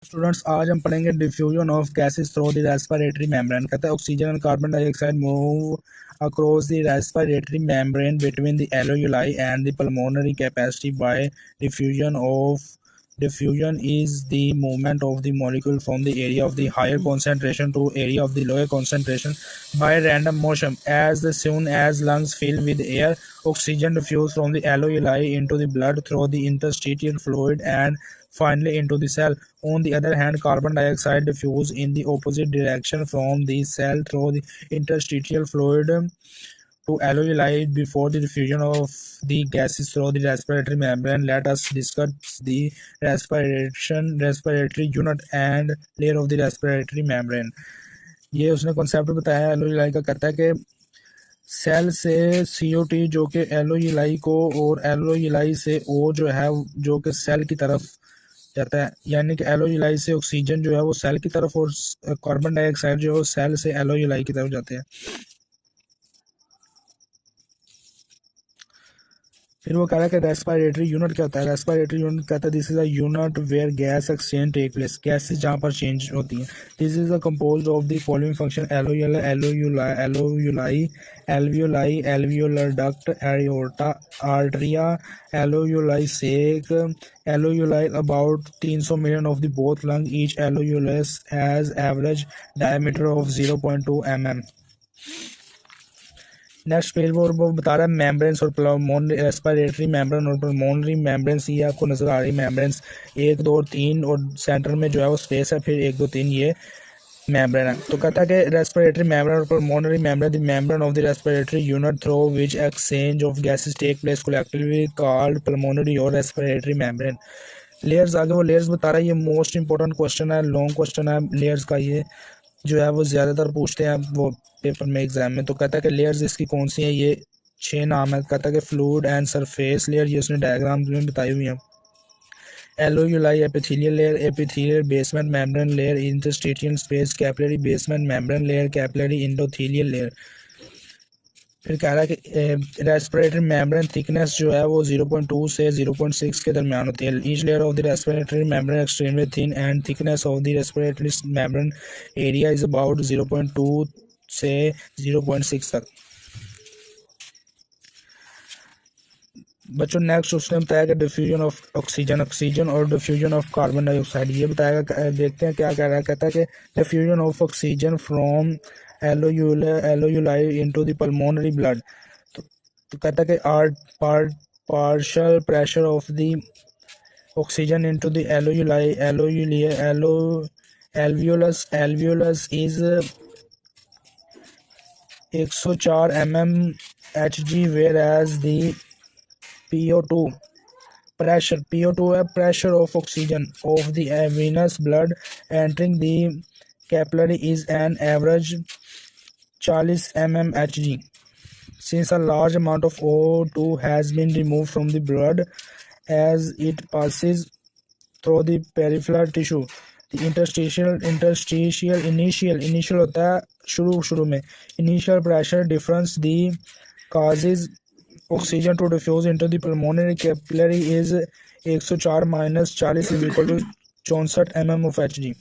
Students आज हम पढ़ेंगे diffusion of gases through the respiratory membrane. कहता है oxygen and carbon dioxide move across the respiratory membrane between the alveoli and the pulmonary capacity by diffusion. Diffusion is the movement of the molecule from the area of the higher concentration to area of the lower concentration by random motion. As soon as lungs fill with air, oxygen diffuses from the alveoli into the blood through the interstitial fluid and finally into the cell. On the other hand, carbon dioxide diffuses in the opposite direction from the cell through the interstitial fluid to alveoli before the diffusion of the gases through the respiratory membrane. Let us discuss the respiratory unit and layer of the respiratory membrane. ये उसने concept बताया एलोयुलाई का। कहता है कि cell से CO2 जो कि एलोयुलाई को और एलोयुलाई से O जो है जो कि सेल की तरफ जाता है, यानी कि एलोयुलाई से ऑक्सीजन जो है वो सेल की तरफ और कार्बन डाइऑक्साइड जो है वो सेल से एलोयुलाई की तरफ जाते हैं। फिर वो कह रहा है कि रेस्पिरेटरी यूनिट क्या होता है। रेस्पिरेटरी यूनिट कहता है this is a unit where gas exchange take place, gases जहाँ पर चेंज होती हैं। This is a composed of the following function alveoli duct, aorta, arteria, alveoli sac, alveoli about 300 million of the both lung. Each alveolus has average diameter of 0.2 mm. Next page पर वो बता रहा है membranes और pulmonary respiratory membrane और pulmonary membranes. ये आपको नजर आ रही मेम्ब्रेन्स 1 2 3 और सेंटर में जो है वो स्पेस है, फिर 1 2 3 ये मेम्ब्रेन है। तो कहता है कि रेस्पिरेटरी मेम्ब्रेन और pulmonary membrane the membrane of the respiratory unit through which exchange of gases take place collectively called pulmonary और रेस्पिरेटरी मेम्ब्रेन। लेयर्स आगे वो लेयर्स बता रहा है। ये मोस्ट इंपॉर्टेंट क्वेश्चन है, लॉन्ग क्वेश्चन है लेयर्स का। ये जो है वो ज़्यादातर पूछते हैं वो पेपर में एग्जाम में। तो कहता है कि लेयर्स इसकी कौन सी है, ये 6 नाम है। कहता है कि फ्लूइड एंड सरफेस लेयर, ये उसने डायग्राम में बताई हुई है। Alveoli epithelial layer, epithelial basement membrane layer, interstitial space, capillary basement membrane layer, capillary endothelial layer. फिर कह रहा है कि रेस्पिरेटरी मेम्ब्रेन थिकनेस जो है वो 0.2 से 0.6 के दरमियान होती है। Each layer of the respiratory membrane extremely thin and thickness of the respiratory membrane area is about 0.2 से 0.6 तक। बच्चों नेक्स्ट उसने बताया कि डिफ्यूजन ऑफ ऑक्सीजन और डिफ्यूजन ऑफ कार्बन डाइऑक्साइड। ये बताएगा, देखते हैं क्या कह रहा है। कहता है कि diffusion of oxygen from alveoli into the pulmonary blood. तो कहता है कि partial pressure of the oxygen into the alveolus is 104 mmHg, whereas the PO2 pressure of oxygen of the venous blood entering the capillary is an average 40 mmHg. Since a large amount of O2 has been removed from the blood as it passes through the peripheral tissue, the interstitial initial होता है शुरू में initial pressure difference the causes oxygen to diffuse into the pulmonary capillary is 104 minus 40 is equal to 64 mm of Hg.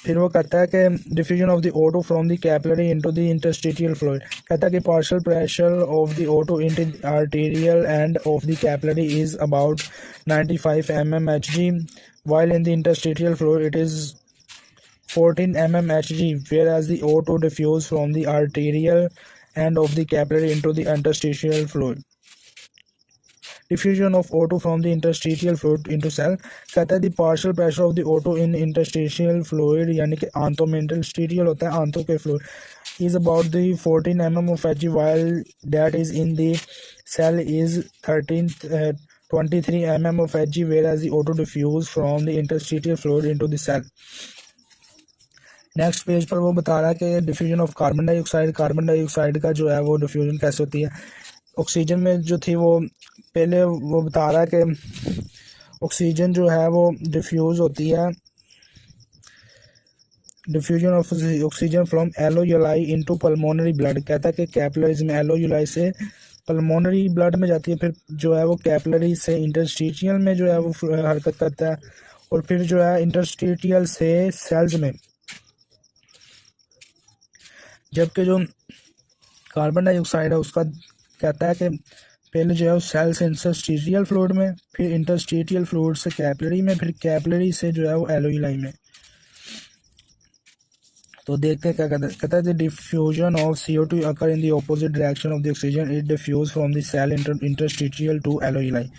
फिर वो कहता है कि diffusion of the O2 from the capillary into the interstitial fluid. कहता है कि partial pressure of the O2 into the arterial end of the capillary is about 95 mmHg, while in the interstitial fluid it is 14 mmHg, whereas the O2 diffuse from the arterial end of the capillary into the interstitial fluid. Diffusion of O2 from the interstitial fluid into cell। कहता है the partial pressure of the O2 in interstitial fluid, यानी कि आंतों में interstitial होता है आंतों के fluid, is about the 14 mm of Hg, while that is in the cell is 23 mm of Hg, whereas the O2 diffuse from the interstitial fluid into the cell। Next page पर वो बता रहा है कि डिफ्यूजन ऑफ कार्बन डाइऑक्साइड का जो है वो डिफ्यूजन कैसे होती है। ऑक्सीजन में जो थी वो पहले वो बता रहा है कि ऑक्सीजन जो है वो डिफ्यूज़ होती है, diffusion of oxygen from alveoli into pulmonary blood. कहता है कि कैपिलरीज में एलोयुलाई से पल्मोनरी ब्लड में जाती है, फिर जो है वो कैपिलरी से इंटरस्टिशियल में जो है वो हरकत करता है, और फिर जो है इंटरस्टिशियल से सेल्स में। जबकि जो कार्बन डाइऑक्साइड है उसका कहता है कि पहले जो है वो सेल से इंटरस्टिशियल फ्लूइड में, फिर इंटरस्टिशियल फ्लूइड से कैपिलरी में, फिर कैपिलरी से जो है वो एलोयुलाई में। तो देखते हैं क्या कहता है, diffusion of CO2 occur in the opposite direction of the oxygen, it diffuse from the cell interstitial to alveoli.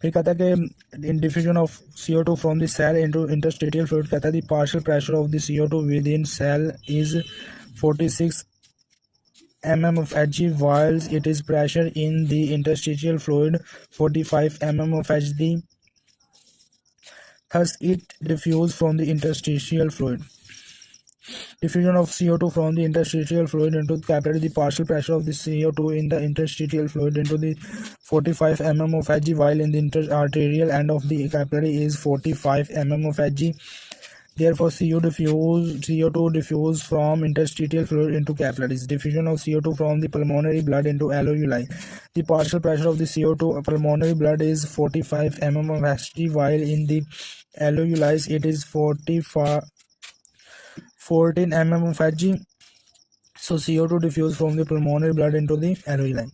फिर कहता है कि in diffusion of CO2 from the cell into interstitial fluid, कहता है the partial pressure of the CO2 with in cell is 46 mm of Hg, while it is pressure in the interstitial fluid 45 mm of Hg. Thus, it diffuses from the interstitial fluid. Diffusion of CO2 from the interstitial fluid into the capillary. The partial pressure of the CO2 in the interstitial fluid into the 45 mm of Hg, while in the interarterial end of the capillary is 45 mm of Hg. Therefore, CO2 diffuse from interstitial fluid into capillaries. Diffusion of CO2 from the pulmonary blood into alveoli. The partial pressure of the CO2 pulmonary blood is 45 mm of Hg, while in the alveoli it is 14 mm of Hg. So CO2 diffuse from the pulmonary blood into the alveoli.